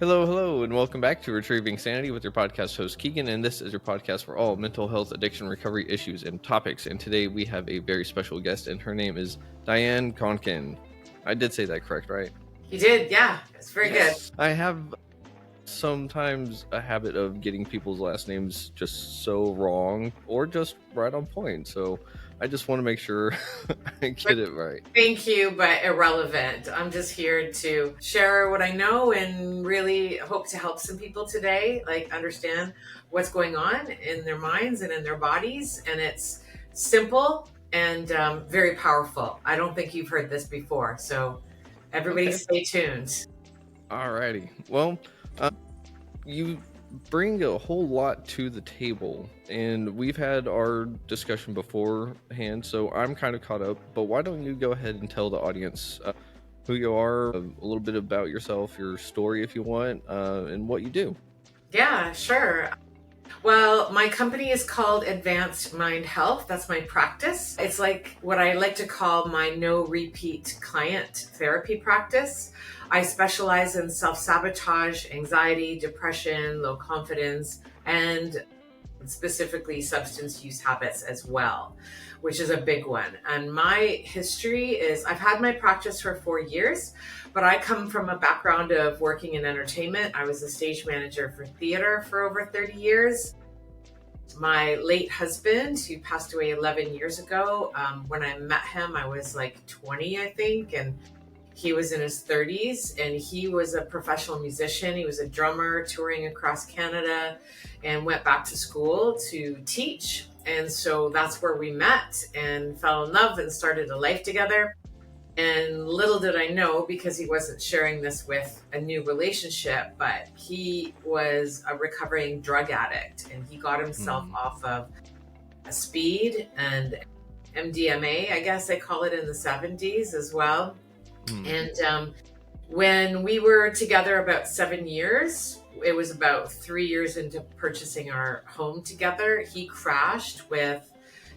Hello, and welcome back to Retrieving Sanity with your podcast host, Keegan, and this is your podcast for all mental health, addiction, recovery issues, and topics. And today we have a very special guest, and her name is Diane Konkin. I did say that correct, right? You did, yeah. It's very good. I have sometimes a habit of getting people's last names just so wrong or just right on point. So I just want to make sure I get it right. Thank you, but irrelevant. I'm just here to share what I know and really hope to help some people today, like understand what's going on in their minds and in their bodies. And it's simple and very powerful. I don't think you've heard this before. So everybody stay tuned. Alrighty. Well, you bring a whole lot to the table, and we've had our discussion beforehand, so I'm kind of caught up. But why don't you go ahead and tell the audience who you are, a little bit about yourself, your story if you want, and what you do. Yeah, sure. Well, my company is called Advanced Mind Health. That's my practice. It's like what I like to call my no repeat client therapy practice. I specialize in self-sabotage, anxiety, depression, low confidence, and specifically substance use habits as well, which is a big one. And my history is I've had my practice for 4 years, but I come from a background of working in entertainment. I was a stage manager for theater for over 30 years. My late husband, who passed away 11 years ago, when I met him, I was like 20, I think, and he was in his 30s, and he was a professional musician. He was a drummer touring across Canada and went back to school to teach. And so that's where we met and fell in love and started a life together. And little did I know, because he wasn't sharing this with a new relationship, but he was a recovering drug addict, and he got himself off of a speed and MDMA, I guess they call it in the 70s as well. And when we were together about 7 years, it was about 3 years into purchasing our home together, he crashed with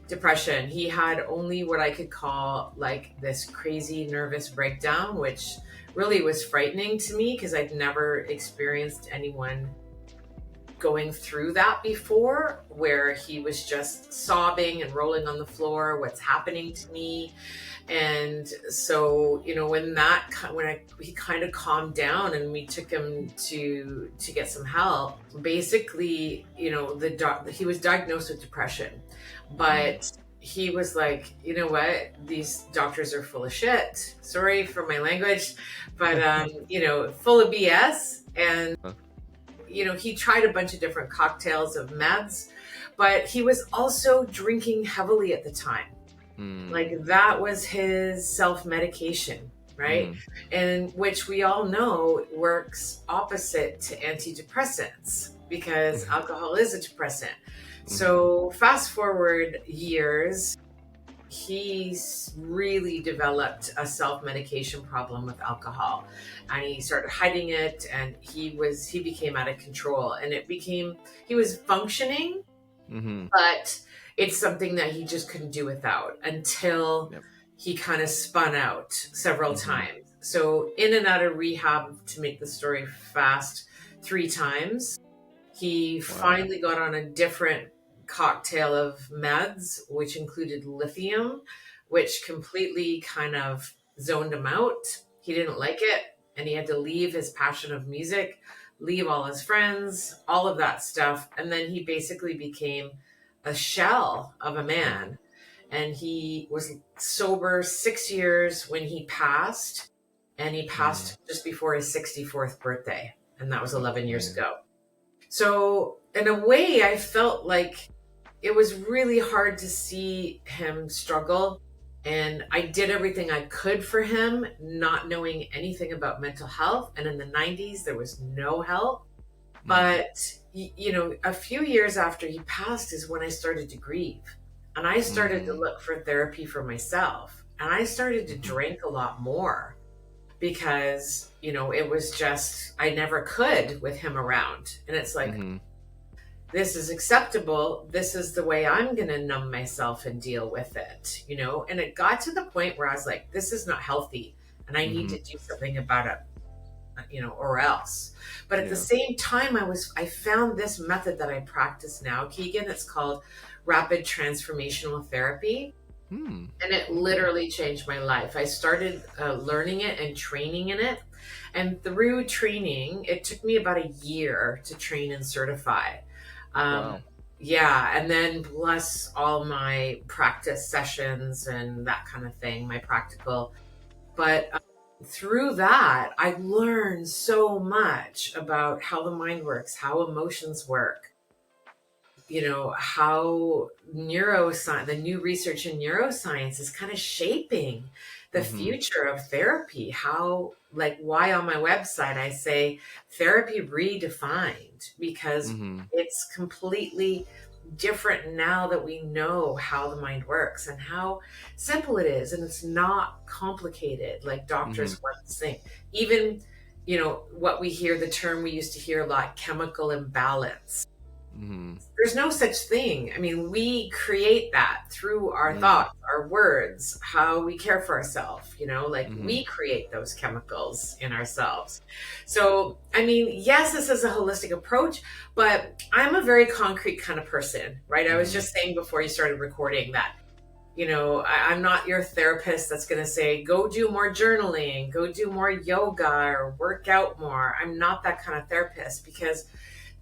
depression. He had only what I could call like this crazy nervous breakdown, which really was frightening to me because I'd never experienced anyone going through that before, where he was just sobbing and rolling on the floor, what's happening to me. And so, you know, when he kind of calmed down and we took him to get some help, basically, you know, he was diagnosed with depression, but he was like, you know what, these doctors are full of shit. Sorry for my language, but, you know, full of BS. And, you know, he tried a bunch of different cocktails of meds, but he was also drinking heavily at the time. Like that was his self-medication, right? And which we all know works opposite to antidepressants, because alcohol is a depressant. So fast forward years, he's really developed a self-medication problem with alcohol, and he started hiding it, and he became out of control, and he was functioning, but it's something that he just couldn't do without until he kind of spun out several times. So in and out of rehab, to make the story fast, 3 times. He finally got on a different cocktail of meds, which included lithium, which completely kind of zoned him out. He didn't like it, and he had to leave his passion of music, leave all his friends, all of that stuff. And then he basically became a shell of a man. And he was sober 6 years when he passed, and he passed just before his 64th birthday. And that was 11 years ago. So in a way, I felt like it was really hard to see him struggle. And I did everything I could for him, not knowing anything about mental health. And in the 90s, there was no help. But, you know, a few years after he passed is when I started to grieve. And I started to look for therapy for myself. And I started to drink a lot more because, you know, it was just, I never could with him around. And it's like, this is acceptable. This is the way I'm going to numb myself and deal with it, you know? And it got to the point where I was like, this is not healthy and I need to do something about it. or else. But at the same time, I found this method that I practice now, Keegan. It's called Rapid Transformational Therapy. Hmm. And it literally changed my life. I started learning it and training in it. And through training, it took me about a year to train and certify. Um, Wow. yeah. And then plus all my practice sessions and that kind of thing, my practical. But through that, I learned so much about how the mind works, how emotions work, how neuroscience, the new research in neuroscience is kind of shaping the Mm-hmm. future of therapy. How, like, why on my website I say therapy redefined, because Mm-hmm. it's completely different now that we know how the mind works and how simple it is. And it's not complicated like Mm-hmm. doctors once think. Even, what we hear, the term we used to hear a lot, chemical imbalance. Mm-hmm. There's no such thing. I mean, we create that through our thoughts, our words, how we care for ourselves, like Mm-hmm. we create those chemicals in ourselves. So, I mean, yes, this is a holistic approach, but I'm a very concrete kind of person, right? I was Mm-hmm. just saying before you started recording that, I'm not your therapist that's going to say, go do more journaling, go do more yoga or work out more. I'm not that kind of therapist, because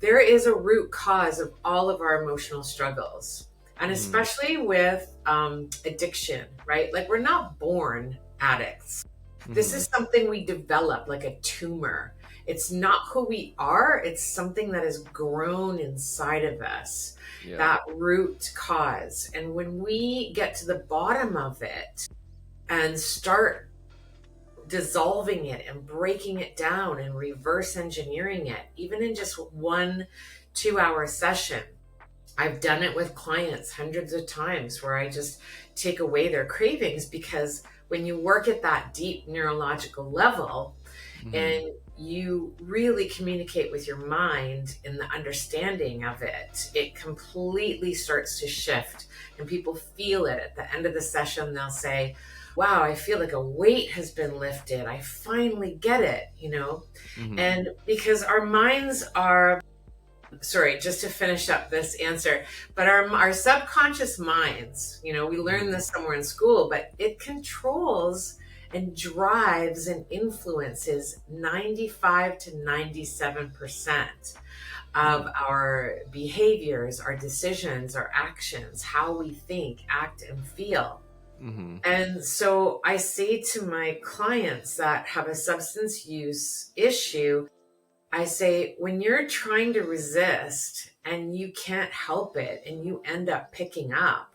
there is a root cause of all of our emotional struggles. And Mm-hmm. especially with addiction, right? Like, we're not born addicts. This Mm-hmm. is something we develop, like a tumor. It's not who we are, it's something that has grown inside of us, Yeah. that root cause. And when we get to the bottom of it and start dissolving it and breaking it down and reverse engineering it, even in just 1 2 hour session. I've done it with clients hundreds of times, where I just take away their cravings, because when you work at that deep neurological level Mm-hmm. and you really communicate with your mind in the understanding of it, it completely starts to shift, and people feel it. At the end of the session, they'll say, wow, I feel like a weight has been lifted. I finally get it, Mm-hmm. And because our minds are, sorry, just to finish up this answer, but our subconscious minds, we learn this somewhere in school, but it controls and drives and influences 95 to 97% of our behaviors, our decisions, our actions, how we think, act, and feel. Mm-hmm. And so I say to my clients that have a substance use issue, I say, when you're trying to resist and you can't help it and you end up picking up,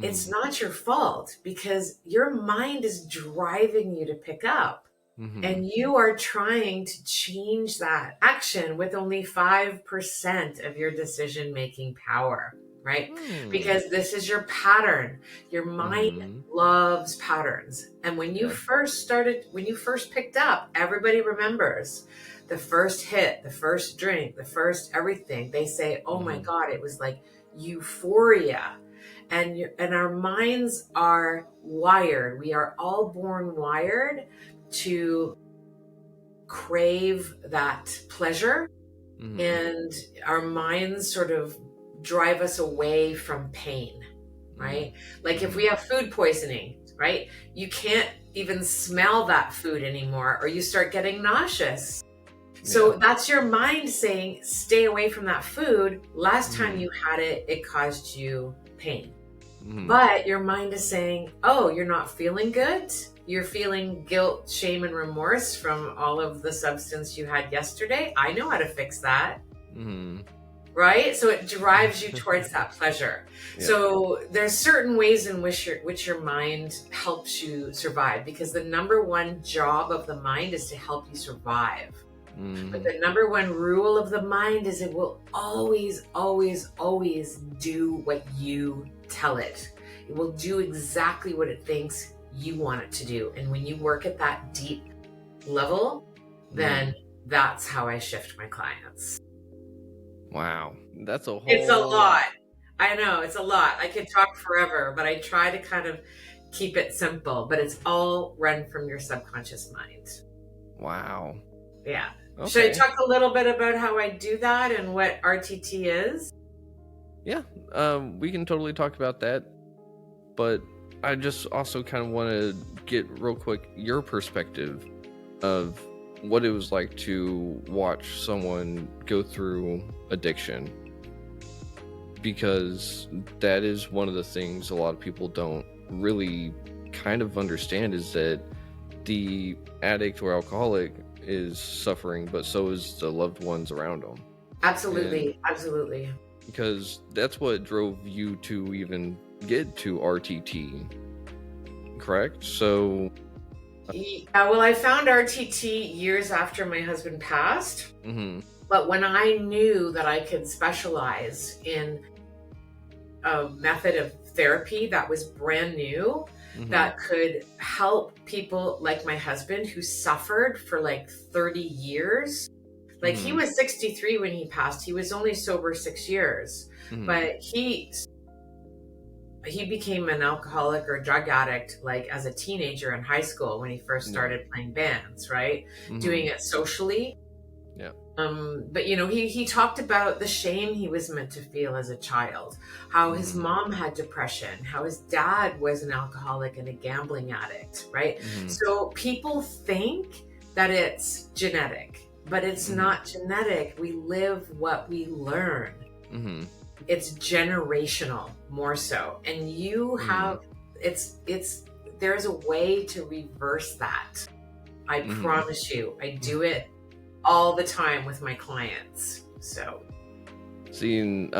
it's Mm-hmm. not your fault, because your mind is driving you to pick up. Mm-hmm. And you are trying to change that action with only 5% of your decision making power, right? Mm-hmm. Because this is your pattern. Your mind Mm-hmm. loves patterns. And when you Yeah. first picked up, everybody remembers the first hit, the first drink, the first everything. They say, oh my Mm-hmm. God, it was like euphoria. And our minds are wired. We are all born wired to crave that pleasure, Mm-hmm. and our minds sort of drive us away from pain, right? Like, if Mm-hmm. we have food poisoning, right, you can't even smell that food anymore, or you start getting nauseous. So Yeah. that's your mind saying, stay away from that food. Last time Mm-hmm. you had it, it caused you pain. Mm-hmm. But your mind is saying, oh, you're not feeling good. You're feeling guilt, shame, and remorse from all of the substance you had yesterday. I know how to fix that. Mm-hmm. Right? So it drives you towards that pleasure. Yeah. So there's certain ways in which your mind helps you survive, because the number one job of the mind is to help you survive. Mm-hmm. But the number one rule of the mind is it will always, always, always do what you tell it. It will do exactly what it thinks you want it to do. And when you work at that deep level, then that's how I shift my clients. Wow. That's a whole It's a lot. I know, it's a lot. I could talk forever, but I try to kind of keep it simple. But it's all run from your subconscious mind. Wow. Yeah. Should I Okay. talk a little bit about how I do that and what RTT is? Yeah. We can totally talk about that, but I just also kind of want to get real quick your perspective of what it was like to watch someone go through addiction, because that is one of the things a lot of people don't really kind of understand, is that the addict or alcoholic is suffering, but so is the loved ones around them. And Absolutely. Absolutely. because that's what drove you to even get to RTT, correct? So, Yeah, well, I found RTT years after my husband passed. mhm, But when I knew that I could specialize in a method of therapy that was brand new, mhm, that could help people like my husband who suffered for like 30 years. Like he mhm, was 63 when he passed. He was only sober 6 years, mhm, but he became an alcoholic or drug addict like as a teenager in high school when he first yeah, started playing bands, right? Doing mhm, it socially. yeah, But he talked about the shame he was meant to feel as a child, how his mhm, mom had depression, how his dad was an alcoholic and a gambling addict, right? mhm, So people think that it's genetic, but it's mhm, not genetic. We live what we learn. mhm, It's generational more so. And you mhm, have it's there's a way to reverse that. I mhm. promise you. I do it all the time with my clients. So, Seeing,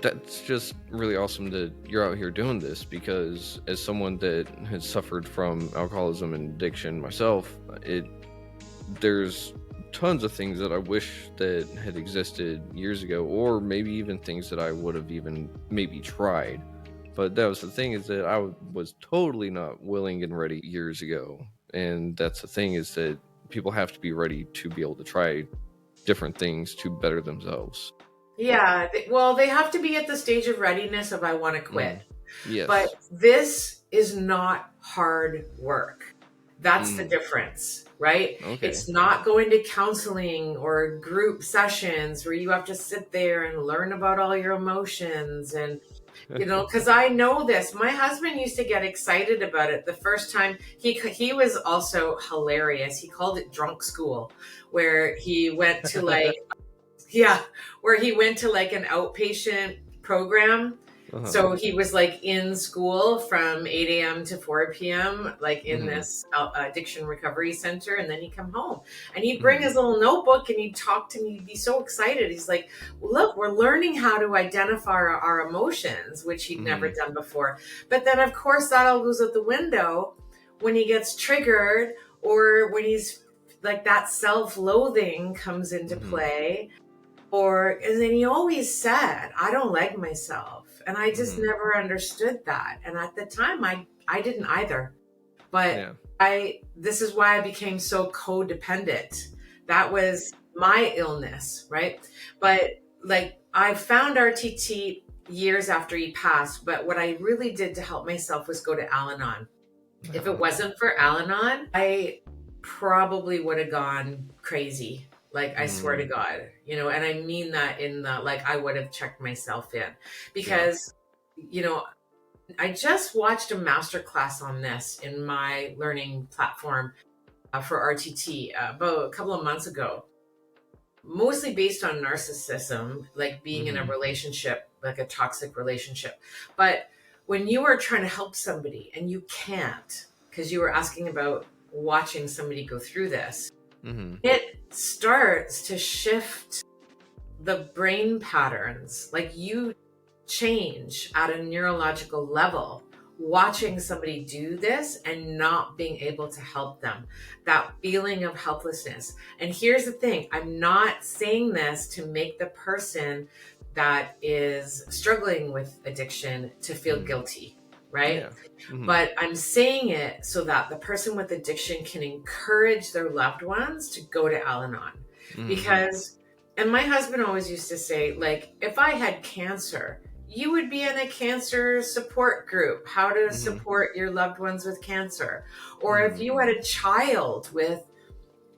that's just really awesome that you're out here doing this, because as someone that has suffered from alcoholism and addiction myself, there's tons of things that I wish that had existed years ago, or maybe even things that I would have even maybe tried. But that was the thing, is that was totally not willing and ready years ago. And that's the thing, is that people have to be ready to be able to try different things to better themselves. yeah, well, they have to be at the stage of readiness of I want to Mm. quit. But Yes. this is not hard work. That's the Mm. difference, right? Okay. It's not going to counseling or group sessions where you have to sit there and learn about all your emotions and because I know this. My husband used to get excited about it the first time. He was also hilarious. He called it drunk school, where he went to like yeah, where he went to like an outpatient program. Uh-huh. So he was like in school from 8 a.m. to 4 p.m., like in Mhm. this addiction recovery center. And then he'd come home and he'd bring Mhm. his little notebook and he'd talk to me. He'd be so excited. He's like, look, we're learning how to identify our emotions, which he'd never Mhm. done before. But then, of course, that all goes out the window when he gets triggered or when he's like that self loathing comes into Mhm. play and then he always said, I don't like myself. And I just Mhm. never understood that. And at the time I didn't either. But Yeah. this is why I became so codependent. That was my illness, right? But like I found RTT years after he passed, but what I really did to help myself was go to Al-Anon. If it Uh-huh. wasn't for Al-Anon, I probably would have gone crazy. Like I swear to Mm. God, and I mean that in the like I would have checked myself in Yeah. because, you know, I just watched a master class on this in my learning platform for RTT about a couple of months ago, mostly based on narcissism, like being in a Mhm. relationship, like a toxic relationship. But when you are trying to help somebody and you can't, because you were asking about watching somebody go through this, Mhm. it starts to shift the brain patterns. Like you change at a neurological level watching somebody do this and not being able to help them, that feeling of helplessness. And here's the thing, I'm not saying this to make the person that is struggling with addiction to feel Mhm. guilty, right? Yeah. Mhm. But I'm saying it so that the person with addiction can encourage their loved ones to go to Al-Anon. Mhm. Because, and my husband always used to say, like, if I had cancer, you would be in a cancer support group, how to Mhm. support your loved ones with cancer. Or if Mhm. you had a child with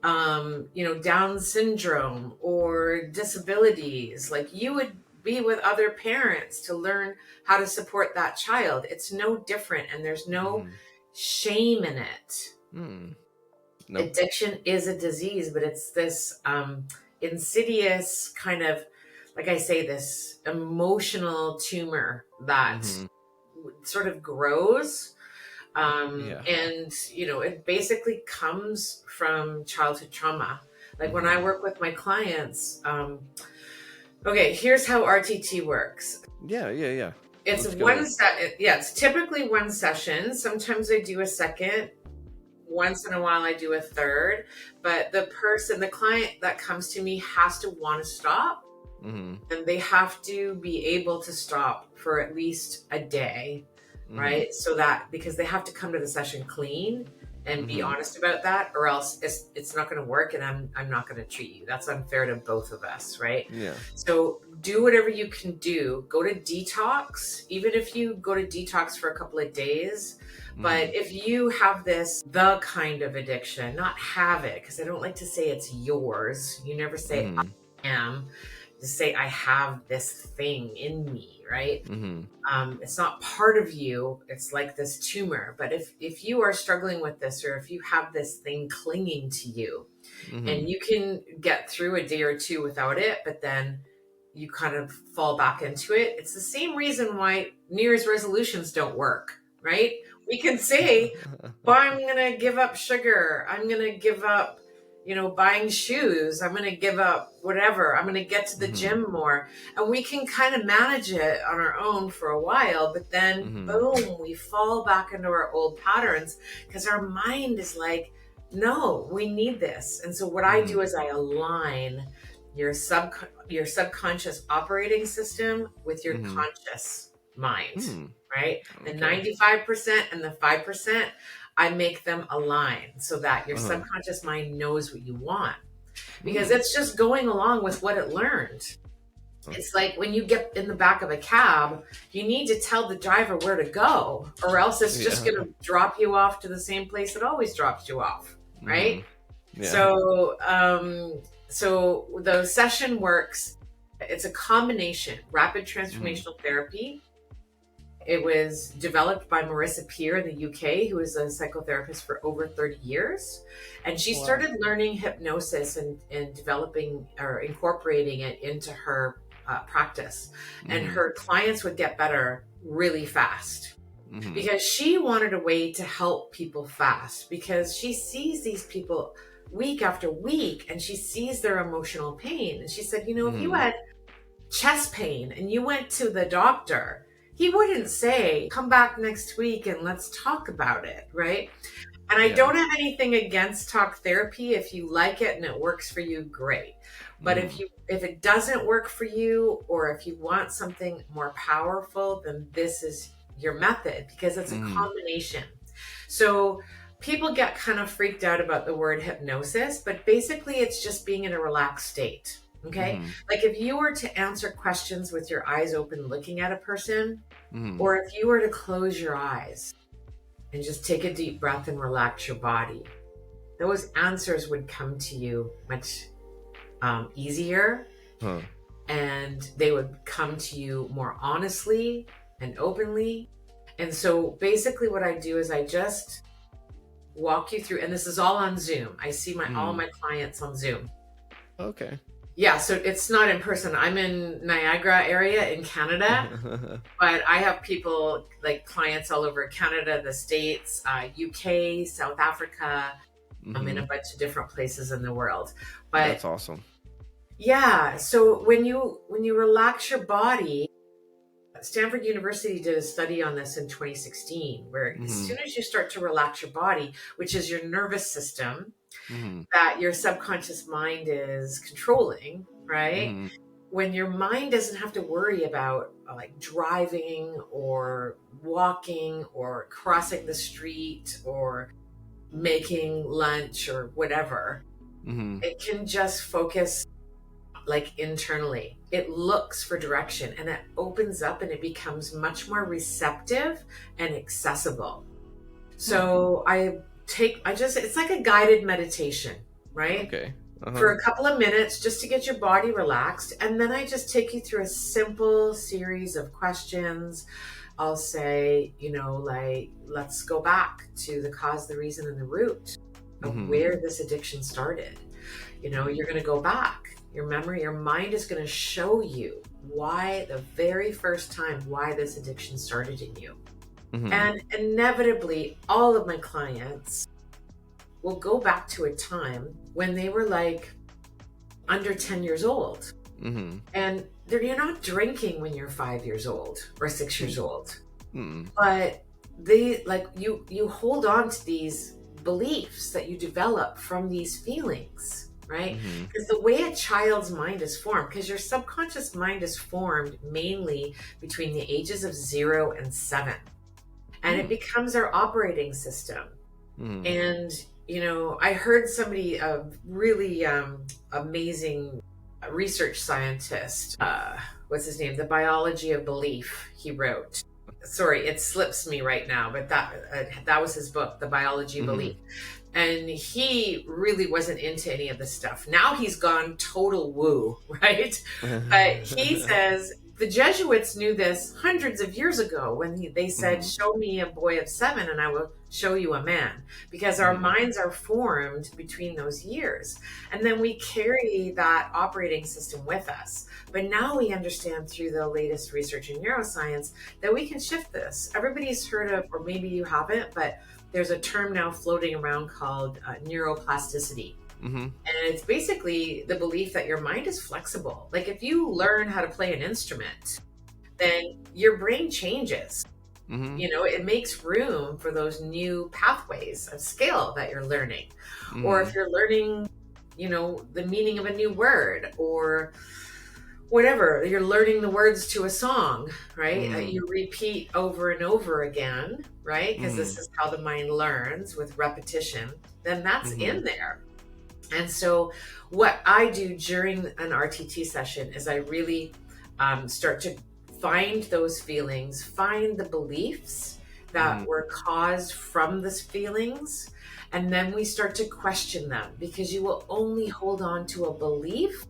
Down syndrome or disabilities. Like, you would be with other parents to learn how to support that child. It's no different, and there's no shame in it. Nope. Addiction is a disease, but it's this insidious kind of, like I say, this emotional tumor that sort of grows. And, it basically comes from childhood trauma. Like, when I work with my clients, okay, here's how RTT works. Yeah. It's it's typically one session. Sometimes I do a second. Once in a while I do a third. But the client that comes to me has to want to stop. And they have to be able to stop for at least a day, right? So that, because they have to come to the session clean and be honest about that, or else it's not going to work, and I'm not going to treat you. That's unfair to both of us, right? Yeah. So do whatever you can do. Go to detox, even if you go to detox for a couple of days. But if you have the kind of addiction, not have it, because I don't like to say it's yours. You never say I am. Just say, I have this thing in me, right? It's not part of you. It's like this tumor. But if you are struggling with this, or if you have this thing clinging to you, and you can get through a day or two without it, but then you kind of fall back into it. It's the same reason why New Year's resolutions don't work, right? We can say, well, I'm going to give up sugar. I'm going to give up, buying shoes. I'm going to give up whatever. I'm going to get to the gym more. And we can kind of manage it on our own for a while, but then boom, we fall back into our old patterns, because our mind is like, no, we need this. And so what I do is I align your subconscious operating system with your conscious mind, right? The 95% and the 5%, I make them align so that your subconscious mind knows what you want, because it's just going along with what it learned. It's like when you get in the back of a cab, you need to tell the driver where to go, or else it's just going to drop you off to the same place it always drops you off, right? So the session works. It's a combination, Rapid Transformational Therapy. It was developed by Marissa Peer in the UK, who is a psychotherapist for over 30 years. And she started learning hypnosis and developing or incorporating it into her practice. And her clients would get better really fast, because she wanted a way to help people fast, because she sees these people week after week, and she sees their emotional pain. And she said, if you had chest pain and you went to the doctor, he wouldn't say, come back next week and let's talk about it, right? And I don't have anything against talk therapy. If you like it and it works for you, great. But if it doesn't work for you, or if you want something more powerful, then this is your method, because it's a combination. So people get kind of freaked out about the word hypnosis, but basically it's just being in a relaxed state. Okay. Like, if you were to answer questions with your eyes open, looking at a person, or if you were to close your eyes and just take a deep breath and relax your body, those answers would come to you much easier, and they would come to you more honestly and openly. And so basically what I do is I just walk you through, and this is all on Zoom. I see all my clients on Zoom. Okay. Yeah, so it's not in person. I'm in Niagara area in Canada, but I have people, like clients all over Canada, the States, UK, South Africa. I'm in a bunch of different places in the world. But that's awesome. Yeah, so when you relax your body, Stanford University did a study on this in 2016, where as soon as you start to relax your body, which is your nervous system, that your subconscious mind is controlling, right? When your mind doesn't have to worry about like driving or walking or crossing the street or making lunch or whatever, it can just focus like internally. It looks for direction, and it opens up, and it becomes much more receptive and accessible. So it's like a guided meditation right? Okay. For a couple of minutes just to get your body relaxed. And then I just take you through a simple series of questions. I'll say, like, let's go back to the cause, the reason, and the root of where this addiction started. You're going to go back. Your memory, your mind is going to show you why the very first time, why this addiction started in you. And inevitably, all of my clients will go back to a time when they were like under 10 years old. And you're not drinking when you're 5 years old or 6 years old. But they you hold on to these beliefs that you develop from these feelings, right? Because the way a child's mind is formed, because your subconscious mind is formed mainly between the ages of 0 and 7. And it becomes our operating system. And, I heard somebody, a really amazing research scientist, what's his name? The Biology of Belief, he wrote. Sorry, it slips me right now, but that was his book, The Biology of Belief. And he really wasn't into any of this stuff. Now he's gone total woo, right? But he says the Jesuits knew this hundreds of years ago when they said, show me a boy of 7 and I will show you a man, because our minds are formed between those years. And then we carry that operating system with us. But now we understand through the latest research in neuroscience that we can shift this. Everybody's heard of, or maybe you haven't, but there's a term now floating around called neuroplasticity. And it's basically the belief that your mind is flexible. Like if you learn how to play an instrument, then your brain changes. It makes room for those new pathways of skill that you're learning. Or if you're learning, the meaning of a new word, or whatever, you're learning the words to a song, right? That you repeat over and over again, right? Because this is how the mind learns, with repetition. Then that's in there. And so what I do during an RTT session is I really start to find those feelings, find the beliefs that were caused from these feelings, and then we start to question them, because you will only hold on to a belief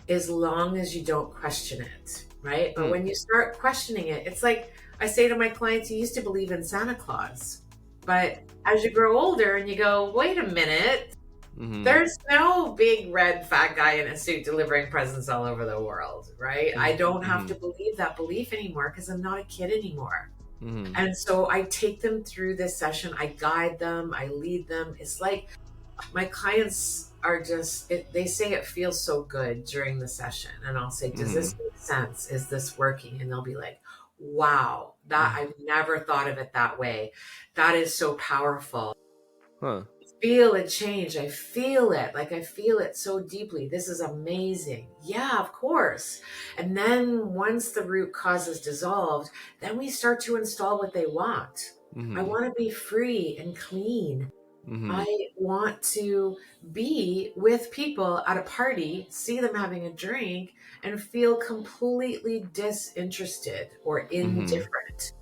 as long as you don't question it, right? But when you start questioning it, it's like I say to my clients, you used to believe in Santa Claus, but as you grow older and you go, wait a minute, there's no big red fat guy in a suit delivering presents all over the world, right? I don't have to believe that belief anymore because I'm not a kid anymore. And so I take them through this session. I guide them. I lead them. It's like my clients are just, they say it feels so good during the session. And I'll say, does this make sense? Is this working? And they'll be like, wow, that I've never thought of it that way. That is so powerful. Feel a change. I feel it. Like I feel it so deeply. This is amazing. Yeah, of course. And then once the root cause is dissolved, then we start to install what they want. I want to be free and clean. I want to be with people at a party, see them having a drink, and feel completely disinterested or indifferent,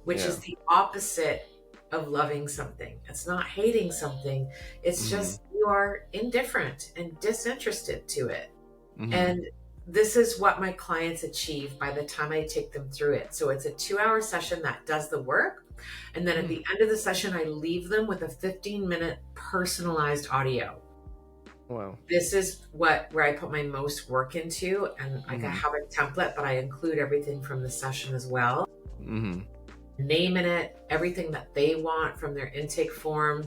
which is the opposite of loving something. It's not hating something. It's just you are indifferent and disinterested to it. And this is what my clients achieve by the time I take them through it. So it's a 2-hour session that does the work. And then at the end of the session, I leave them with a 15-minute personalized audio. Wow. This is where I put my most work into. And I have a template, but I include everything from the session as well. Name in it, everything that they want from their intake form,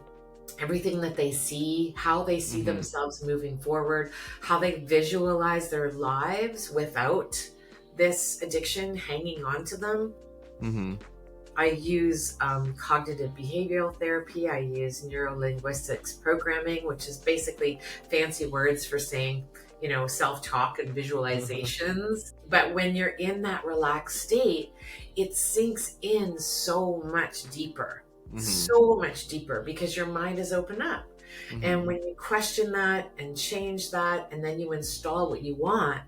everything that they see, how they see themselves moving forward, how they visualize their lives without this addiction hanging on to them. I use cognitive behavioral therapy. I use neuro-linguistics programming, which is basically fancy words for saying, self-talk and visualizations. But when you're in that relaxed state, it sinks in so much deeper, because your mind is open up. And when you question that and change that, and then you install what you want,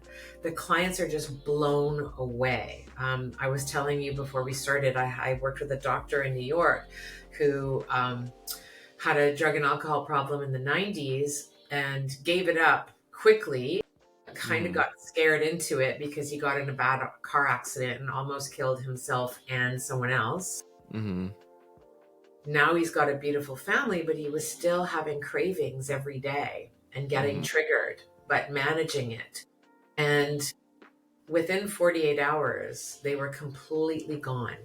the clients are just blown away. I was telling you before we started, I worked with a doctor in New York who had a drug and alcohol problem in the 90s. and gave it up quickly, kind of Mm-hmm. got scared into it because he got in a bad car accident and almost killed himself and someone else. Mm-hmm. Now he's got a beautiful family, but he was still having cravings every day and getting Mm-hmm. triggered, but managing it. And within 48 hours, they were completely gone.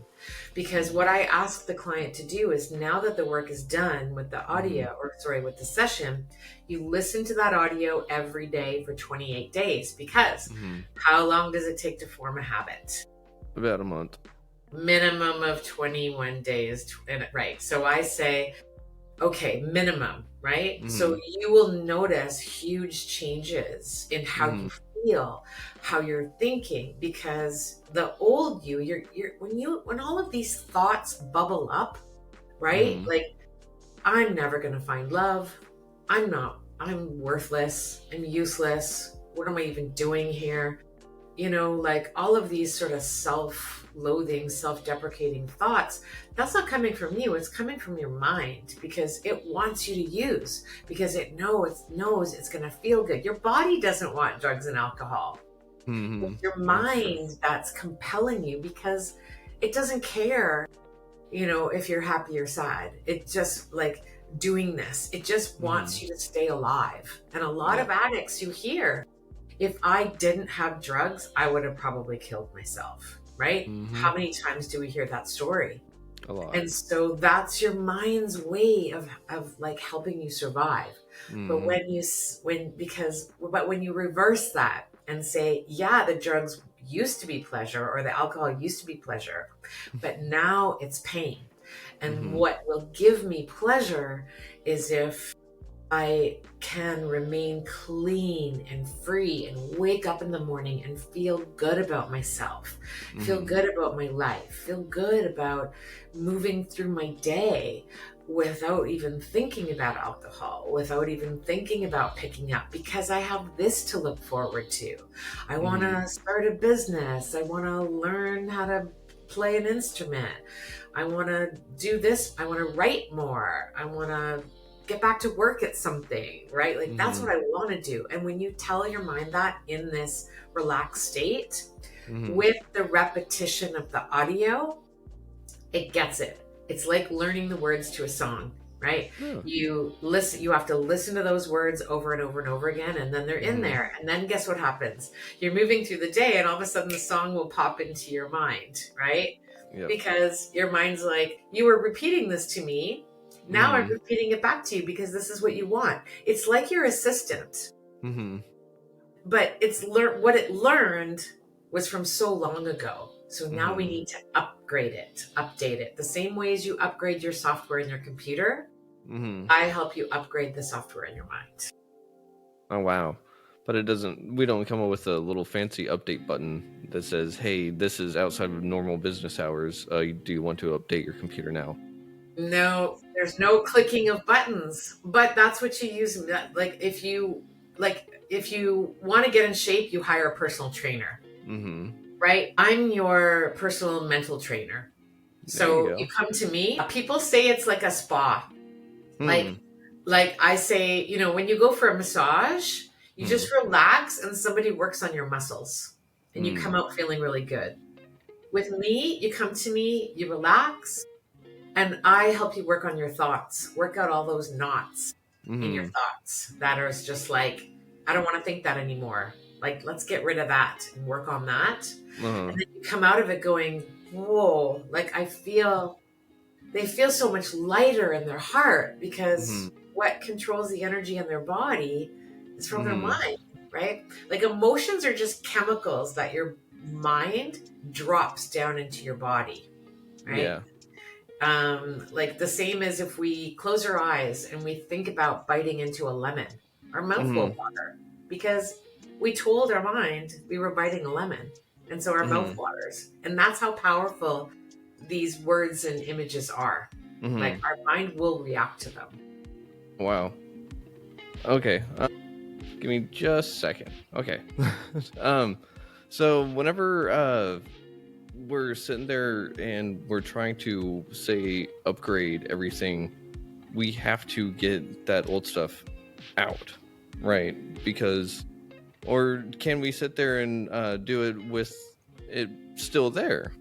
Because what I ask the client to do is, now that the work is done with the Mm-hmm. audio, or sorry, with the session, you listen to that audio every day for 28 days. Because Mm-hmm. how long does it take to form a habit? About a month. Minimum of 21 days. Right. So I say, okay, minimum, right? Mm-hmm. So you will notice huge changes in how Mm-hmm. you feel, how you're thinking, because the old you, you're when all of these thoughts bubble up, right? Mm-hmm. Like, I'm never going to find love. I'm worthless. I'm useless. What am I even doing here? Like all of these sort of self-loathing, self-deprecating thoughts, that's not coming from you. It's coming from your mind, because it wants you to use, because it knows it's going to feel good. Your body doesn't want drugs and alcohol. Mm-hmm. It's your That's true. mind that's compelling you, because it doesn't care, if you're happy or sad. It just, like, doing this, it just Mm-hmm. wants you to stay alive. And a lot Yeah. of addicts, you hear, if I didn't have drugs, I would have probably killed myself, right? Mm-hmm. How many times do we hear that story? A lot. And so that's your mind's way of like helping you survive. But Mm-hmm. when you reverse that and say, yeah, the drugs used to be pleasure, or the alcohol used to be pleasure, but now it's pain. And Mm-hmm. what will give me pleasure is if I can remain clean and free and wake up in the morning and feel good about myself, feel Mm-hmm. good about my life, feel good about moving through my day without even thinking about alcohol, without even thinking about picking up, because I have this to look forward to. I want Mm-hmm. to start a business. I want to learn how to play an instrument. I want to do this. I want to write more. I want to get back to work at something, right? Like, that's Mm-hmm. what I want to do. And when you tell your mind that in this relaxed state, Mm-hmm. with the repetition of the audio, it gets it. It's like learning the words to a song, right? Yeah. You have to listen to those words over and over and over again, and then they're in Mm-hmm. there. And then guess what happens? You're moving through the day, and all of a sudden the song will pop into your mind, right? Yep. Because your mind's like, you were repeating this to me. Now I'm Mm-hmm. repeating it back to you because this is what you want. It's like your assistant, Mm-hmm. but what it learned was from so long ago. So now we Mm-hmm. need to upgrade it, update it. The same way as you upgrade your software in your computer, Mm-hmm. I help you upgrade the software in your mind. Oh wow. But we don't come up with a little fancy update button that says, hey, this is outside of normal business hours. Do you want to update your computer now? No, there's no clicking of buttons, but that's what you use. If you want to get in shape, you hire a personal trainer, Mm-hmm. right? I'm your personal mental trainer. There you So you go. come to me. People say it's like a spa. Hmm. Like I say, when you go for a massage, you Hmm. just relax and somebody works on your muscles and you come Hmm. out feeling really good. With me, you come to me, you relax, and I help you work on your thoughts, work out all those knots in your Hmm. thoughts that are just like, I don't want to think that anymore. Like, let's get rid of that and work on that. Uh-huh. And then you come out of it going, whoa, like they feel so much lighter in their heart, Hmm. because what controls the energy in their body is from their Hmm. mind, right? Like, emotions are just chemicals that your mind drops down into your body, right? Yeah. Like the same as if we close our eyes and we think about biting into a lemon, our mouth Hmm. will water, because we told our mind we were biting a lemon. And so our Hmm. mouth waters. And that's how powerful these words and images are. Hmm. Like, our mind will react to them. Wow. Okay. Give me just a second. Okay. um, so whenever we're sitting there and we're trying to say upgrade everything, we have to get that old stuff out. right? Because, or can we sit there and do it with it still there?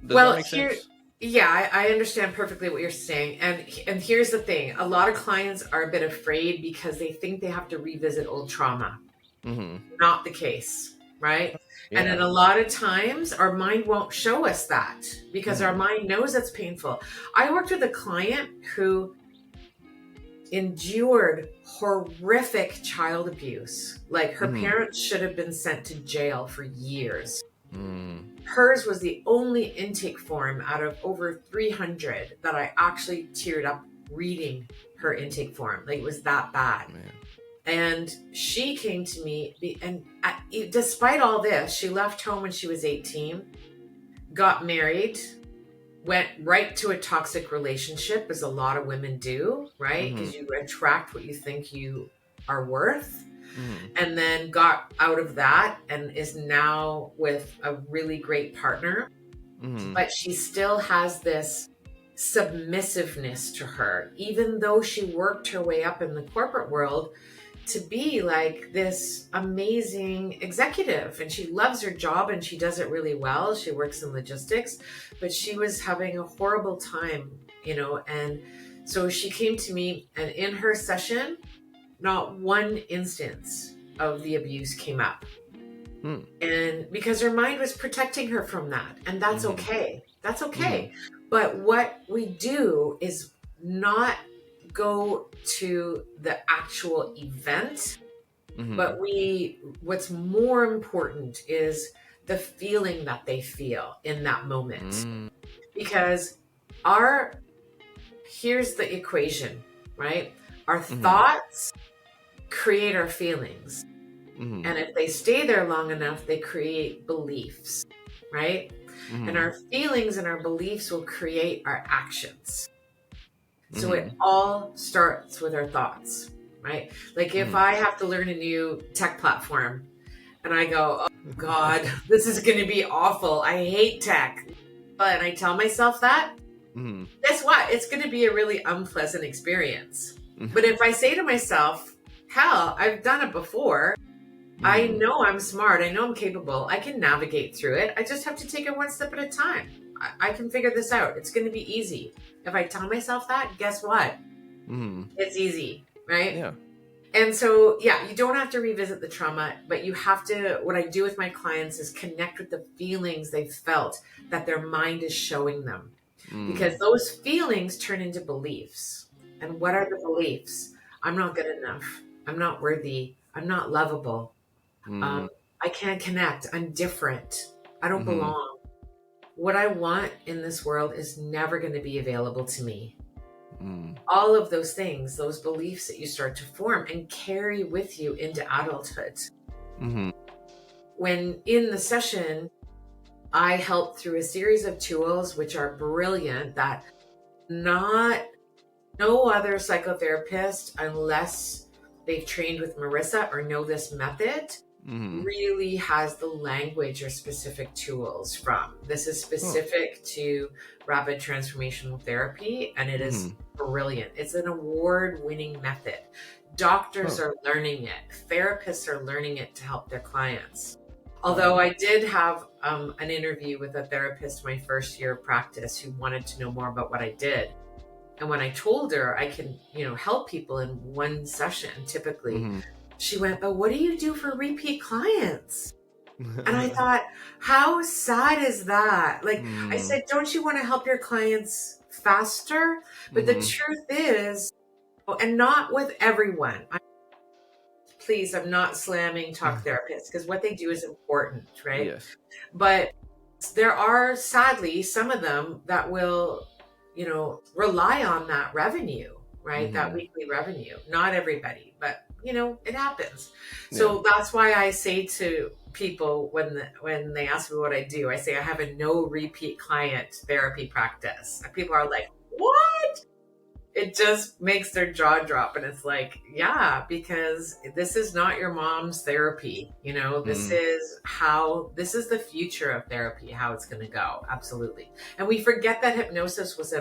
Does that make sense? Yeah, I understand perfectly what you're saying. And here's the thing. A lot of clients are a bit afraid because they think they have to revisit old trauma. Mm-hmm. Not the case, right? And then Yeah. a lot of times our mind won't show us that because our mind knows it's painful. I worked with a client who endured horrific child abuse. Like her parents should have been sent to jail for years. Hers was the only intake form out of over 300 that I actually teared up reading her intake form. Like it was that bad. Man. And she came to me, and despite all this, she left home when she was 18, got married, went right to a toxic relationship, as a lot of women do, right? Because you attract what you think you are worth. And then got out of that and is now with a really great partner. But she still has this submissiveness to her, even though she worked her way up in the corporate world to be like this amazing executive. And she loves her job and she does it really well. She works in logistics, but she was having a horrible time, and so she came to me, and in her session, not one instance of the abuse came up. And because her mind was protecting her from that. And that's okay. That's okay. But what we do is not go to the actual event, but what's more important is the feeling that they feel in that moment. Because here's the equation, right? Our thoughts create our feelings. And if they stay there long enough, they create beliefs, right? And our feelings and our beliefs will create our actions. So it all starts with our thoughts, right? Like if I have to learn a new tech platform and I go, oh God, this is going to be awful. I hate tech. And I tell myself that, guess what? It's going to be a really unpleasant experience. But if I say to myself, hell, I've done it before. I know I'm smart. I know I'm capable. I can navigate through it. I just have to take it one step at a time. I can figure this out. It's going to be easy. If I tell myself that, guess what? It's easy, right? Yeah. And so, you don't have to revisit the trauma, but you have to, what I do with my clients is connect with the feelings they've felt that their mind is showing them. Because those feelings turn into beliefs. And what are the beliefs? I'm not good enough. I'm not worthy. I'm not lovable. I can't connect. I'm different. I don't belong. What I want in this world is never going to be available to me. All of those things, those beliefs that you start to form and carry with you into adulthood. When in the session, I help through a series of tools, which are brilliant, that no other psychotherapist, unless they've trained with Marissa or know this method, really has the language or specific tools from. This is specific to Rapid Transformational Therapy, and it is brilliant. It's an award-winning method. Doctors are learning it. Therapists are learning it to help their clients. Although I did have an interview with a therapist my first year of practice who wanted to know more about what I did. And when I told her I can, help people in one session, typically, she went, but what do you do for repeat clients? And I thought, how sad is that? Like, I said, don't you want to help your clients faster? But the truth is, and not with everyone. Please, I'm not slamming talk therapists because what they do is important, right? Yes. But there are, sadly, some of them that will, rely on that revenue, right? That weekly revenue. Not everybody, but it happens. So that's why I say to people when they ask me what I do, I say I have a no repeat client therapy practice. And people are like, what? It just makes their jaw drop. And it's like, yeah, because this is not your mom's therapy. This is the future of therapy, how it's going to go. Absolutely. And we forget that hypnosis was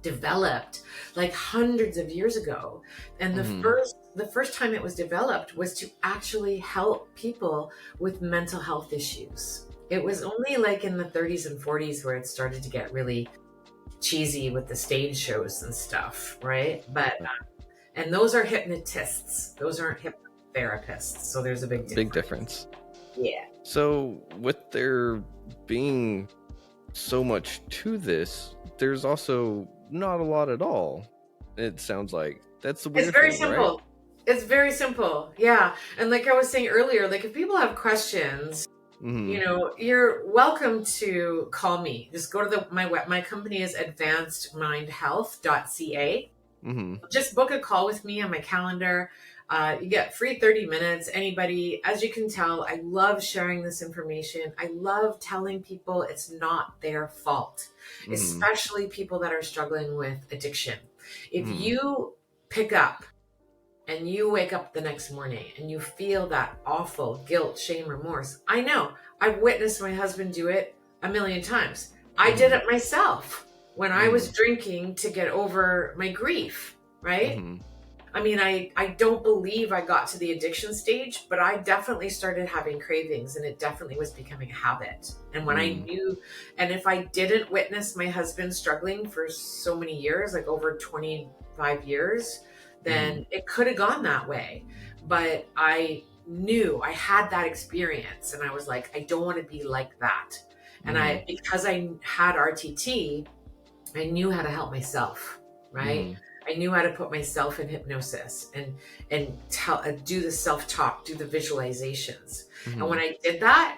developed like hundreds of years ago. And the first the first time it was developed was to actually help people with mental health issues. It was only like in the 30s and 40s where it started to get really cheesy with the stage shows and stuff, right? But and those are hypnotists. Those aren't hypnotherapists. So there's a big difference. Big difference. Yeah. So with there being so much to this, there's also not a lot at all. It sounds like that's the weird It's very thing, simple. right? It's very simple. Yeah. And like I was saying earlier, like if people have questions, Mm-hmm. you know, you're welcome to call me. Just go to my company is advancedmindhealth.ca. Mm-hmm. Just book a call with me on my calendar. You get free 30 minutes. Anybody, as you can tell, I love sharing this information. I love telling people it's not their fault, Mm-hmm. especially people that are struggling with addiction. If Mm-hmm. you pick up and you wake up the next morning and you feel that awful guilt, shame, remorse, I know. I've witnessed my husband do it a million times. I did it myself when I was drinking to get over my grief, right? Mm-hmm. I mean, I don't believe I got to the addiction stage, but I definitely started having cravings and it definitely was becoming a habit. And when I knew, and if I didn't witness my husband struggling for so many years, like over 25 years, then it could have gone that way. But I knew I had that experience and I was like, I don't want to be like that. And because I had RTT, I knew how to help myself, right? I knew how to put myself in hypnosis and do the self-talk, do the visualizations. And when I did that,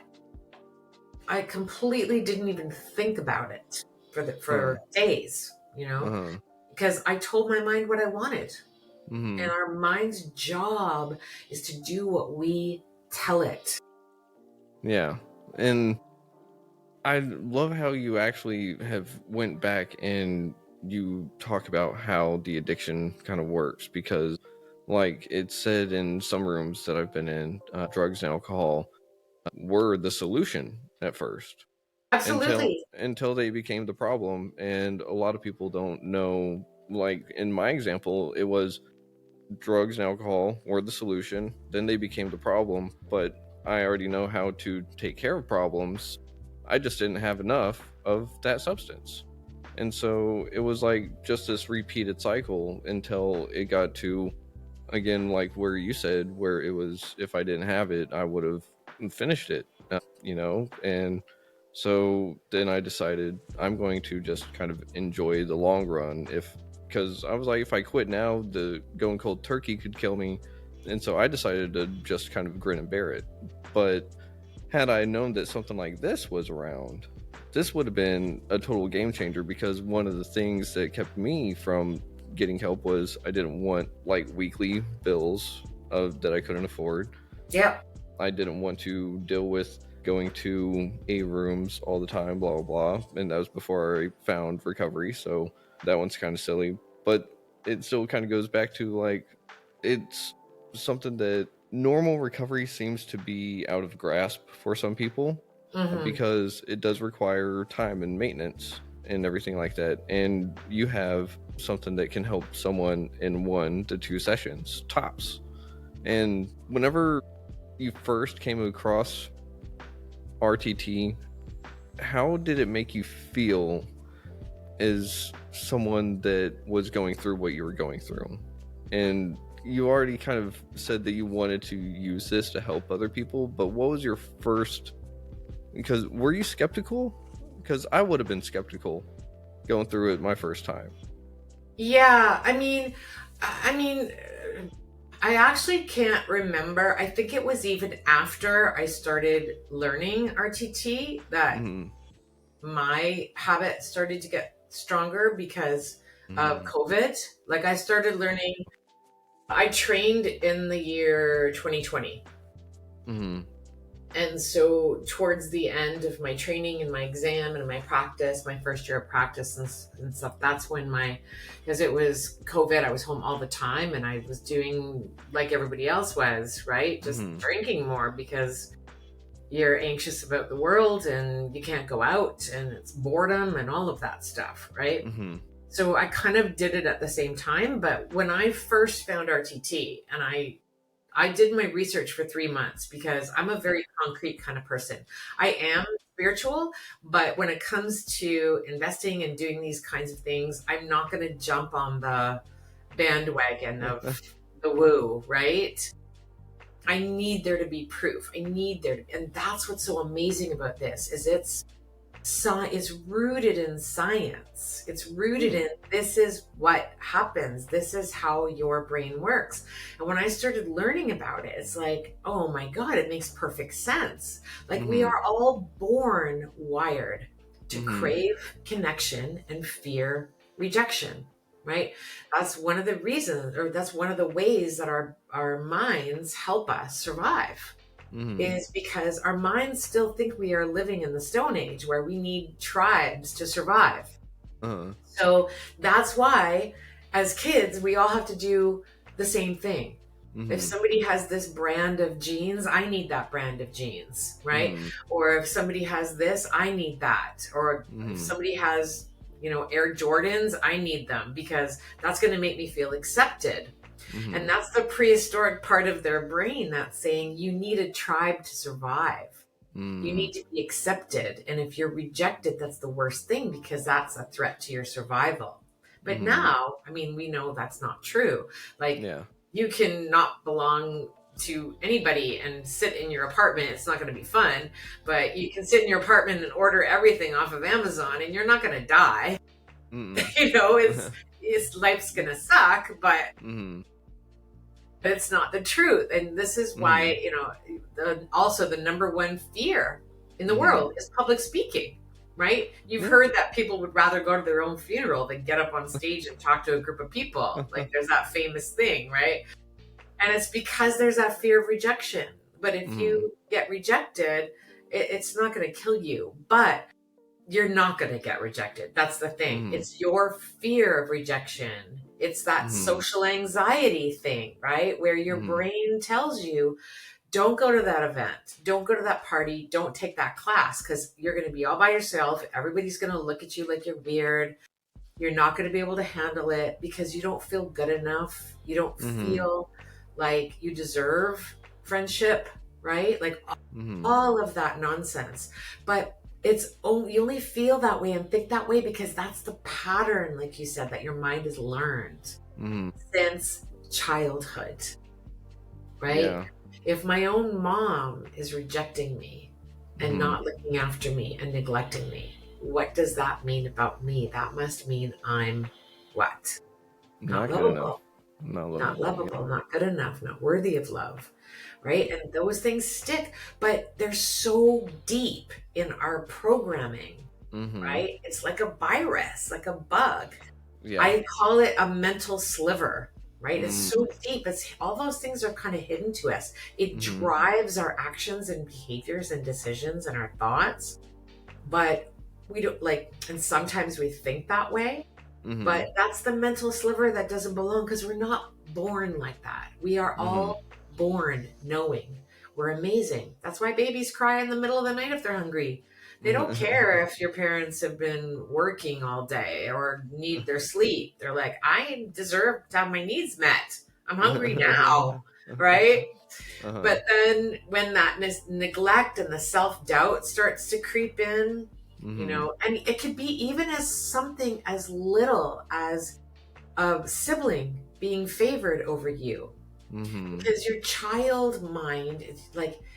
I completely didn't even think about it for days, you know, because I told my mind what I wanted. And our mind's job is to do what we tell it. Yeah. And I love how you actually have went back and you talk about how the addiction kind of works, because like it's said in some rooms that I've been in, drugs and alcohol were the solution at first. Absolutely. Until they became the problem. And a lot of people don't know, like in my example, it was drugs and alcohol were the solution, then they became the problem, but I already know how to take care of problems. I just didn't have enough of that substance. And so it was like just this repeated cycle until it got to, again, like where you said, where it was, if I didn't have it, I would have finished it, you know? And so then I decided I'm going to just kind of enjoy the long run, because I was like, if I quit now, the going cold turkey could kill me. And so I decided to just kind of grin and bear it. But had I known that something like this was around, this would have been a total game changer, because one of the things that kept me from getting help was I didn't want like weekly bills that I couldn't afford. Yep. I didn't want to deal with going to A rooms all the time, blah, blah, blah. And that was before I found recovery. So that one's kind of silly. But it still kind of goes back to like, it's something that normal recovery seems to be out of grasp for some people, because it does require time and maintenance and everything like that. And you have something that can help someone in 1 to 2 sessions tops. And whenever you first came across RTT, how did it make you feel as someone that was going through what you were going through? And you already kind of said that you wanted to use this to help other people, but what was your first, because were you skeptical? Because I would have been skeptical going through it my first time. Yeah, I mean, I actually can't remember. I think it was even after I started learning RTT that my habit started to get stronger because of COVID. Like I started learning, I trained in the year 2020. And so towards the end of my training and my exam and my practice, my first year of practice and stuff, that's when because it was COVID, I was home all the time and I was doing like everybody else was, right? Just drinking more because you're anxious about the world and you can't go out and it's boredom and all of that stuff, right? So I kind of did it at the same time. But when I first found RTT, and I did my research for 3 months because I'm a very concrete kind of person. I am spiritual, but when it comes to investing and doing these kinds of things, I'm not going to jump on the bandwagon of the woo, right? I need there to be proof. I need there, and that's what's so amazing about this is it's rooted in science. It's rooted in this is what happens. This is how your brain works. And when I started learning about it, it's like, oh my God, it makes perfect sense. Like we are all born wired to crave connection and fear rejection, right? That's one of the reasons, or that's one of the ways that our minds help us survive. Is because our minds still think we are living in the Stone Age where we need tribes to survive. So that's why, as kids, we all have to do the same thing. If somebody has this brand of jeans, I need that brand of jeans, right? Or if somebody has this, I need that. Or if somebody has, Air Jordans, I need them because that's going to make me feel accepted. And that's the prehistoric part of their brain that's saying you need a tribe to survive. You need to be accepted. And if you're rejected, that's the worst thing because that's a threat to your survival. But now, we know that's not true. Like you can not belong to anybody and sit in your apartment. It's not going to be fun, but you can sit in your apartment and order everything off of Amazon and you're not going to die. It's life's going to suck, but it's not the truth. And this is why, also the number one fear in the world is public speaking, right? You've heard that people would rather go to their own funeral than get up on stage and talk to a group of people. Like there's that famous thing, right? And it's because there's that fear of rejection. But if you get rejected, it's not going to kill you, but you're not going to get rejected. That's the thing. It's your fear of rejection. It's that social anxiety thing, right? Where your brain tells you, don't go to that event. Don't go to that party. Don't take that class because you're going to be all by yourself. Everybody's going to look at you like you're weird. You're not going to be able to handle it because you don't feel good enough. You don't feel like you deserve friendship, right? Like all of that nonsense. But you only feel that way and think that way because that's the pattern, like you said, that your mind has learned since childhood, right? Yeah. If my own mom is rejecting me and not looking after me and neglecting me, what does that mean about me? That must mean I'm what? Not lovable. Not lovable, not good enough, not worthy of love, right? And those things stick, but they're so deep in our programming, right? It's like a virus, like a bug. Yeah. I call it a mental sliver, right? It's so deep. It's all those things are kind of hidden to us. It drives our actions and behaviors and decisions and our thoughts, but we don't and sometimes we think that way. But that's the mental sliver that doesn't belong because we're not born like that. We are all born knowing we're amazing. That's why babies cry in the middle of the night if they're hungry. They don't care if your parents have been working all day or need their sleep. They're like, I deserve to have my needs met. I'm hungry now, right? But then when that neglect and the self-doubt starts to creep in, and it could be even as something as little as a sibling being favored over you. Because your child mind,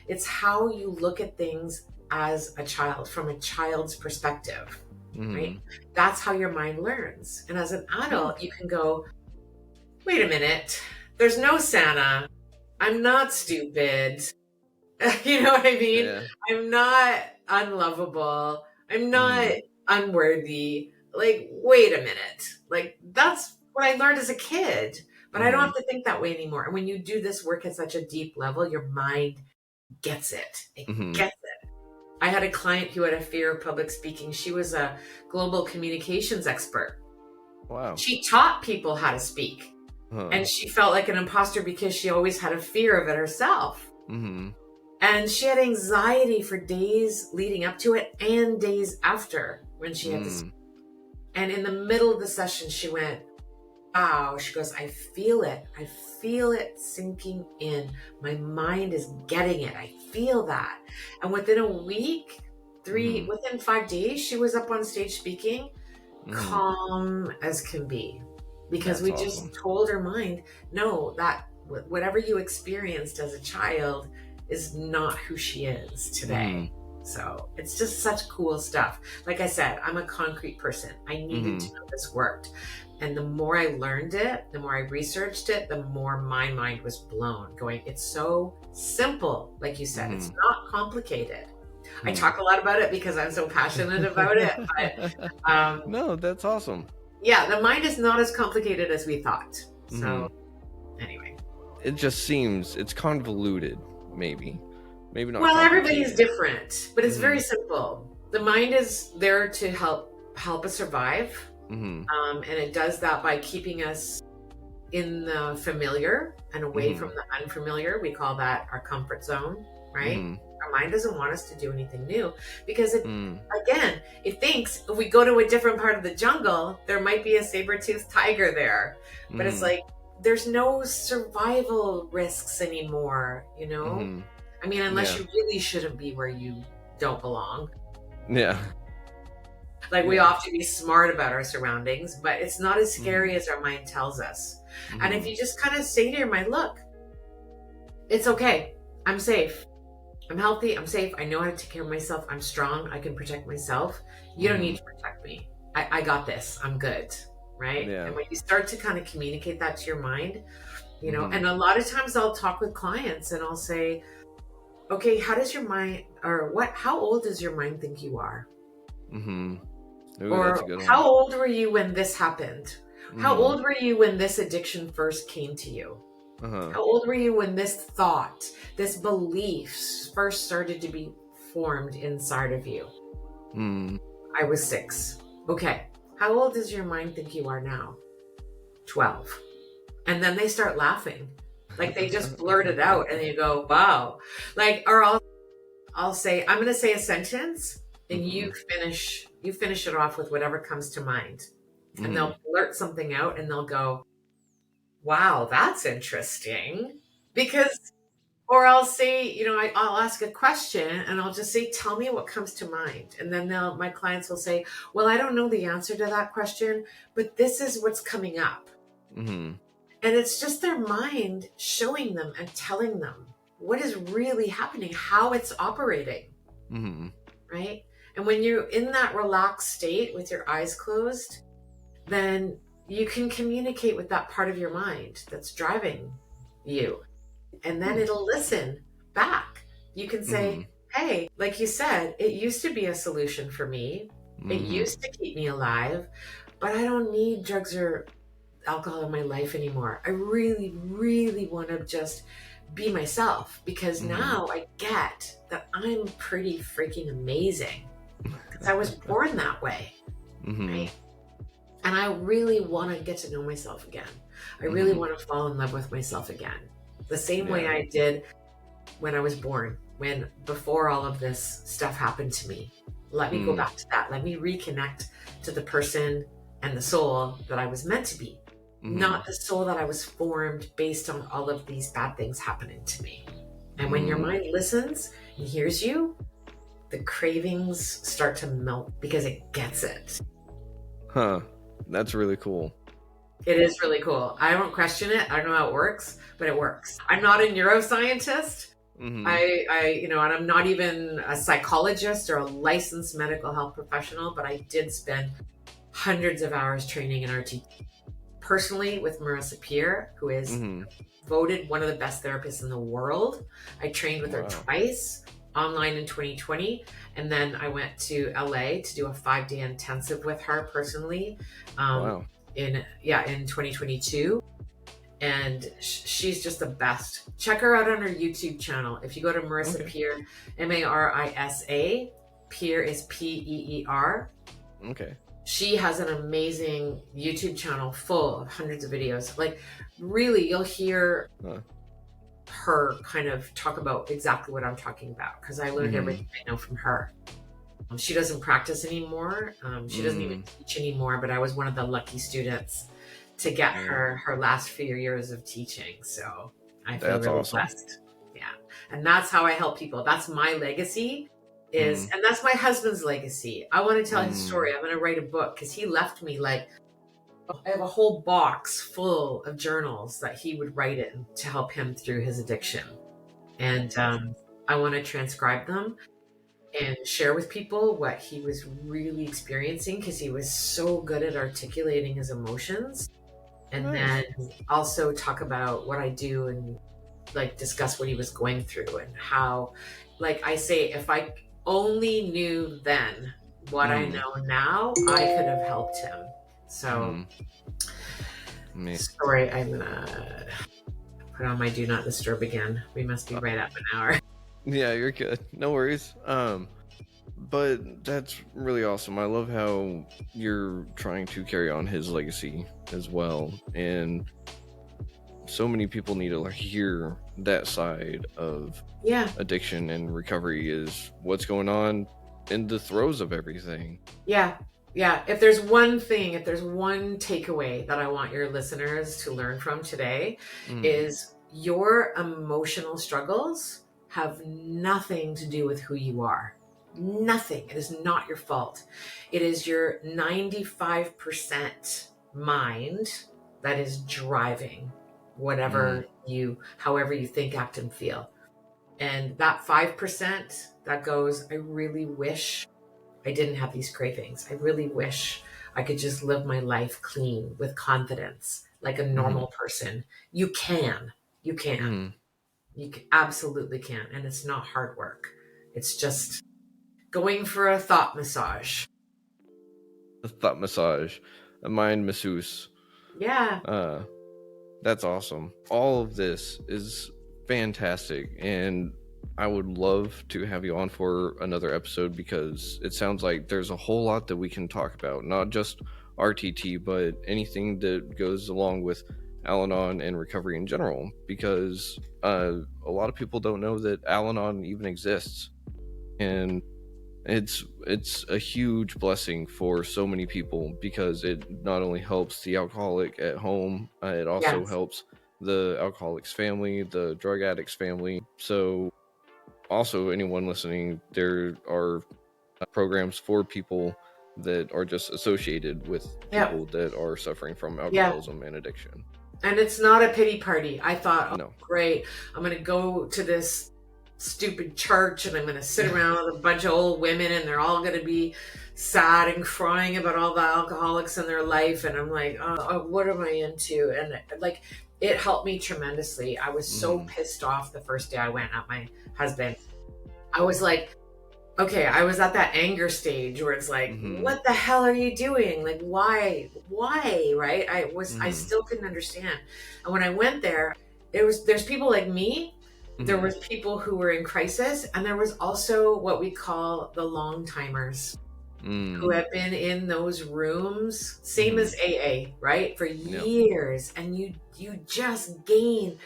it's how you look at things as a child, from a child's perspective, right? That's how your mind learns. And as an adult, you can go, wait a minute, there's no Santa. I'm not stupid. You know what I mean? Yeah. I'm not unlovable. I'm not unworthy. Wait a minute. That's what I learned as a kid, but I don't have to think that way anymore. And when you do this work at such a deep level, your mind gets it. It gets it. I had a client who had a fear of public speaking. She was a global communications expert. Wow. She taught people how to speak. And she felt like an imposter because she always had a fear of it herself. And she had anxiety for days leading up to it and days after when she had this. And in the middle of the session, she went, wow, she goes, I feel it. I feel it sinking in. My mind is getting it. I feel that. And within a week, within 5 days, she was up on stage speaking, calm as can be. Because we just told her mind, no, that whatever you experienced as a child is not who she is today. So it's just such cool stuff. Like I said, I'm a concrete person. I needed to know this worked. And the more I learned it, the more I researched it, the more my mind was blown, going, it's so simple. Like you said, it's not complicated. I talk a lot about it because I'm so passionate about it. But no, that's awesome. Yeah, the mind is not as complicated as we thought. So anyway. It just seems it's convoluted, maybe not. Well, everybody's different, but it's very simple. The mind is there to help us survive. And it does that by keeping us in the familiar and away from the unfamiliar. We call that our comfort zone, right? Our mind doesn't want us to do anything new because again, it thinks if we go to a different part of the jungle, there might be a saber-toothed tiger there. But it's like, there's no survival risks anymore, you know? I mean, unless you really shouldn't be where you don't belong. Yeah. Like we all have to be smart about our surroundings, but it's not as scary as our mind tells us. And if you just kind of say to your mind, look, it's okay. I'm safe. I'm healthy. I'm safe. I know how to take care of myself. I'm strong. I can protect myself. You don't need to protect me. I got this. I'm good. Right. Yeah. And when you start to kind of communicate that to your mind, you know, and a lot of times I'll talk with clients and I'll say, okay, how does your mind, or how old does your mind think you are? Ooh, or how old were you when this happened? How old were you when this addiction first came to you? How old were you when this thought, this belief first started to be formed inside of you? I was 6. Okay. How old does your mind think you are now? 12. And then they start laughing. Like they just blurt it out and you go, wow. Like, or I'll say, I'm going to say a sentence and you finish it off with whatever comes to mind. And they'll blurt something out and they'll go, wow, that's interesting. Because, or I'll say, you know, I'll ask a question and I'll just say, tell me what comes to mind. And then my clients will say, well, I don't know the answer to that question, but this is what's coming up. And it's just their mind showing them and telling them what is really happening, how it's operating. Right? And when you're in that relaxed state with your eyes closed, then you can communicate with that part of your mind that's driving you. And then it'll listen back. You can say, hey, like you said, it used to be a solution for me. It used to keep me alive, but I don't need drugs or alcohol in my life anymore. I really, really want to just be myself because now I get that I'm pretty freaking amazing because I was born that way. Right? And I really want to get to know myself again. I really want to fall in love with myself again. The same way I did when I was born, before all of this stuff happened to me. Let me go back to that. Let me reconnect to the person and the soul that I was meant to be, not the soul that I was formed based on all of these bad things happening to me. And when your mind listens and hears you, the cravings start to melt because it gets it. That's really cool. It is really cool. I don't question it. I don't know how it works, but it works. I'm not a neuroscientist. I and I'm not even a psychologist or a licensed mental health professional, but I did spend hundreds of hours training in RT. Personally, with Marissa Peer, who is voted one of the best therapists in the world. I trained with her twice online in 2020. And then I went to LA to do a 5-day intensive with her personally in 2022. And she's just the best. Check her out on her YouTube channel. If you go to Marissa Peer, Marisa, Peer is Peer. Okay. She has an amazing YouTube channel full of hundreds of videos. Like really, you'll hear her kind of talk about exactly what I'm talking about because I learned everything I know from her. She doesn't practice anymore. She doesn't even teach anymore, but I was one of the lucky students to get her last few years of teaching. So I feel That's really awesome. blessed. Yeah. And that's how I help people. That's my legacy and that's my husband's legacy. I want to tell his story. I'm going to write a book because he left me like, I have a whole box full of journals that he would write in to help him through his addiction. And I want to transcribe them and share with people what he was really experiencing because he was so good at articulating his emotions. And then also talk about what I do and like discuss what he was going through and how, like I say, if I only knew then what I know now, I could have helped him. So, sorry, I'm gonna put on my do not disturb again. We must be right at an hour. Yeah, you're good. No worries. But that's really awesome. I love how you're trying to carry on his legacy as well. And so many people need to hear that side of addiction and recovery is what's going on in the throes of everything. Yeah. If there's one thing, if there's one takeaway that I want your listeners to learn from today is your emotional struggles have nothing to do with who you are. Nothing. It is not your fault. It is your 95% mind that is driving whatever however you think, act, and feel. And that 5% that goes, I really wish I didn't have these cravings. I really wish I could just live my life clean with confidence, like a normal person. You can. You absolutely can. And it's not hard work. It's just going for a thought massage. A thought massage, a mind masseuse. Yeah. That's awesome. All of this is fantastic. And I would love to have you on for another episode because it sounds like there's a whole lot that we can talk about, not just RTT, but anything that goes along with Al-Anon and recovery in general, because a lot of people don't know that Al-Anon even exists. And it's a huge blessing for so many people because it not only helps the alcoholic at home, it also helps the alcoholic's family, the drug addict's family. So also anyone listening, there are programs for people that are just associated with people that are suffering from alcoholism and addiction. And it's not a pity party. I thought, great, I'm going to go to this stupid church and I'm going to sit around with a bunch of old women and they're all going to be sad and crying about all the alcoholics in their life. And I'm like, oh, what am I into? And like, it helped me tremendously. I was so pissed off the first day I went at my husband. I was like, okay, I was at that anger stage where it's like, what the hell are you doing? Like, why, right? I still couldn't understand. And when I went there, there's people like me. There was people who were in crisis, and there was also what we call the long timers who have been in those rooms, same as AA, right? For years. And you just gain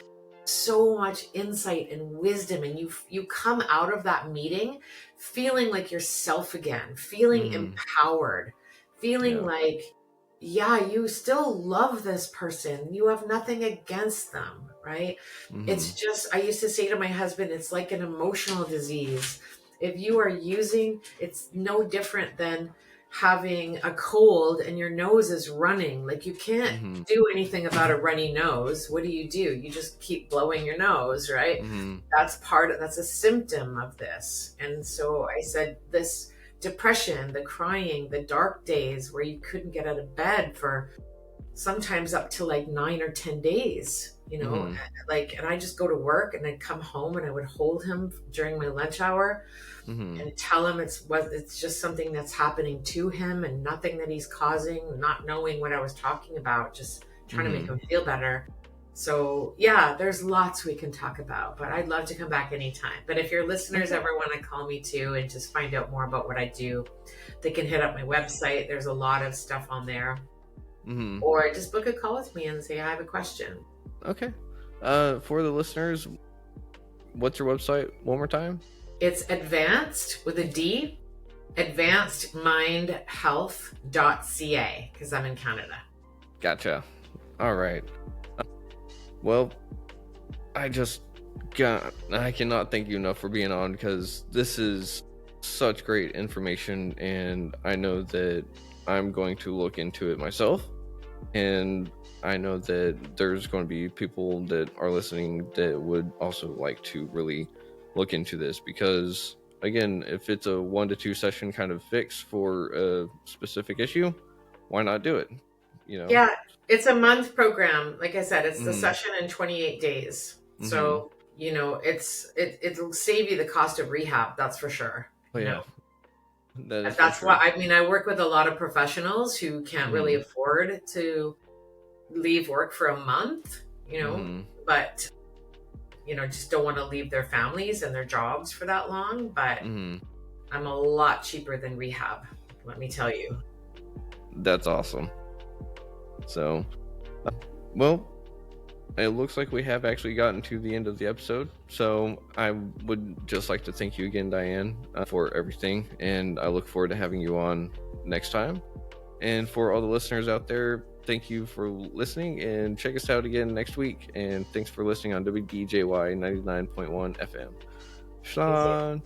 so much insight and wisdom, and you come out of that meeting feeling like yourself again, feeling empowered, feeling like, you still love this person. You have nothing against them, right? It's just, I used to say to my husband, it's like an emotional disease. If you are using, it's no different than having a cold and your nose is running. Like you can't do anything about a runny nose. What do? You just keep blowing your nose, right? That's a symptom of this. And so I said, this depression, the crying, the dark days where you couldn't get out of bed for sometimes up to like 9 or 10 days, and I just go to work and I'd come home and I would hold him during my lunch hour and tell him it's just something that's happening to him and nothing that he's causing, not knowing what I was talking about, just trying to make him feel better. So there's lots we can talk about, but I'd love to come back anytime. But if your listeners ever want to call me too and just find out more about what I do, they can hit up my website. There's a lot of stuff on there. Or just book a call with me and say, I have a question. Okay. For the listeners, what's your website one more time? It's advanced with a D, advancedmindhealth.ca, because I'm in Canada. Gotcha. All right. Well, I cannot thank you enough for being on, because this is such great information, and I know that I'm going to look into it myself, and I know that there's going to be people that are listening that would also like to really look into this, because again, if it's a 1 to 2 session kind of fix for a specific issue, why not do it? Yeah, it's a month program. Like I said, it's the Mm-hmm. session in 28 days. Mm-hmm. So, it'll save you the cost of rehab, that's for sure. Oh yeah, that is for That's sure. why, I mean, I work with a lot of professionals who can't really Mm-hmm. afford to leave work for a month, Mm-hmm. but just don't want to leave their families and their jobs for that long. But Mm-hmm. I'm a lot cheaper than rehab, let me tell you. That's awesome. So, well, it looks like we have actually gotten to the end of the episode. So I would just like to thank you again, Diane, for everything. And I look forward to having you on next time. And for all the listeners out there, thank you for listening, and check us out again next week. And thanks for listening on WDJY 99.1 FM. Thank you. Sean.